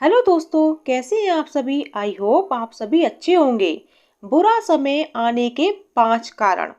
Hello दोस्तों, कैसे हैं आप सभी। आई होप आप सभी अच्छे होंगे। बुरा समय आने के 5 कारण।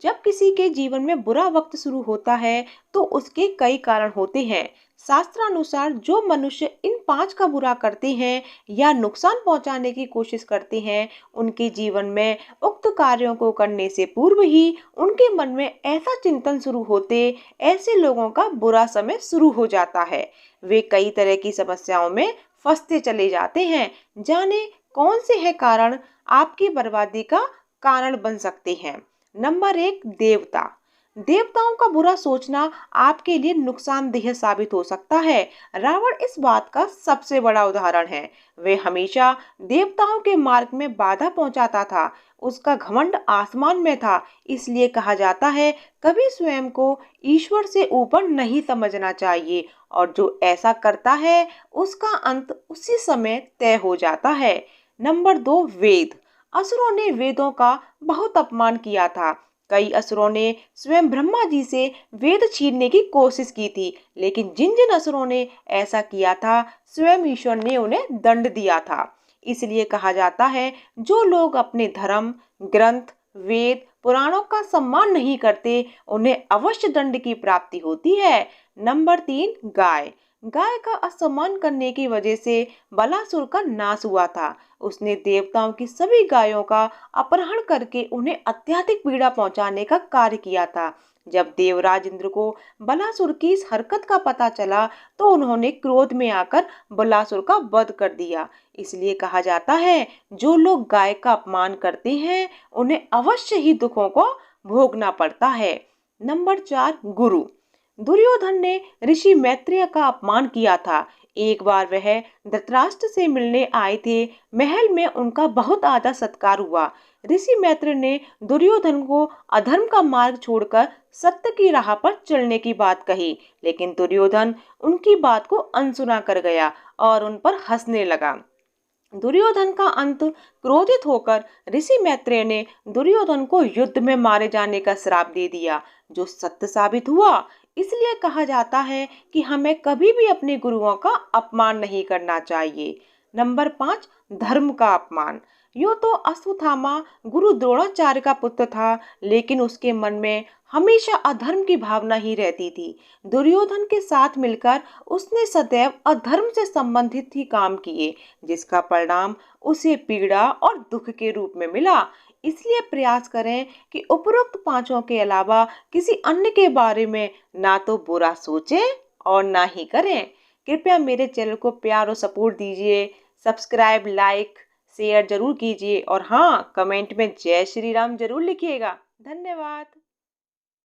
जब किसी के जीवन में बुरा वक्त शुरू होता है तो उसके कई कारण होते हैं। शास्त्रानुसार जो मनुष्य इन 5 का बुरा करते हैं या नुकसान पहुंचाने की कोशिश करते हैं, उनके जीवन में उक्त कार्यों को करने से पूर्व ही उनके मन में ऐसा चिंतन शुरू होते, ऐसे लोगों का बुरा समय शुरू हो जाता है। वे कई तरह की समस्याओं में फंसते चले जाते हैं। जाने कौन से है कारण आपकी बर्बादी का कारण बन सकते हैं। नंबर 1, देवता। देवताओं का बुरा सोचना आपके लिए नुकसानदेह साबित हो सकता है। रावण इस बात का सबसे बड़ा उदाहरण है। वे हमेशा देवताओं के मार्ग में बाधा पहुंचाता था। उसका घमंड आसमान में था। इसलिए कहा जाता है, कभी स्वयं को ईश्वर से ऊपर नहीं समझना चाहिए, और जो ऐसा करता है उसका अंत उसी समय तय हो जाता है। नंबर 2, वेद। असुरों ने वेदों का बहुत अपमान किया था। कई असुरों ने स्वयं ब्रह्मा जी से वेद छीनने की कोशिश की थी, लेकिन जिन जिन असुरों ने ऐसा किया था, स्वयं ईश्वर ने उन्हें दंड दिया था। इसलिए कहा जाता है, जो लोग अपने धर्म, ग्रंथ, वेद, पुराणों का सम्मान नहीं करते, उन्हें अवश्य दंड की प्राप्ति होती है। नंबर 3, गाय। गाय का असम्मान करने की वजह से बलासुर का नाश हुआ था। उसने देवताओं की सभी गायों का अपहरण करके उन्हें अत्यधिक पीड़ा पहुंचाने का कार्य किया था। जब देवराज इंद्र को बलासुर की इस हरकत का पता चला तो उन्होंने क्रोध में आकर बलासुर का वध कर दिया। इसलिए कहा जाता है, जो लोग गाय का अपमान करते हैं उन्हें अवश्य ही दुखों को भोगना पड़ता है। नंबर 4, गुरु। दुर्योधन ने ऋषि मैत्रेय का अपमान किया था। एक बार वह धृतराष्ट्र से मिलने आए थे। महल में उनका बहुत आदर सत्कार हुआ। ऋषि मैत्रेय ने दुर्योधन को अधर्म का मार्ग छोड़कर सत्य की राह पर चलने की बात कही, लेकिन दुर्योधन उनकी बात को अनसुना कर गया और उन पर हंसने लगा। दुर्योधन का अंत क्रोधित होकर ऋषि मैत्रेय ने दुर्योधन को युद्ध में मारे जाने का श्राप दे दिया, जो सत्य साबित हुआ। इसलिए कहा जाता है कि हमें कभी भी अपने गुरुओं का अपमान नहीं करना चाहिए। नंबर 5, धर्म का अपमान। यूं तो अश्वत्थामा गुरु द्रोणाचार्य का पुत्र था, लेकिन उसके मन में हमेशा अधर्म की भावना ही रहती थी। दुर्योधन के साथ मिलकर उसने सदैव अधर्म से संबंधित ही काम किए, जिसका परिणाम उसे पीड़ा और दुख के रूप में मिला। इसलिए प्रयास करें कि उपरोक्त 5 के अलावा किसी अन्य के बारे में ना तो बुरा सोचें और ना ही करें। कृपया मेरे चैनल को प्यार और सपोर्ट दीजिए। सब्सक्राइब, लाइक, शेयर जरूर कीजिए, और हाँ, कमेंट में जय श्री राम जरूर लिखिएगा। धन्यवाद।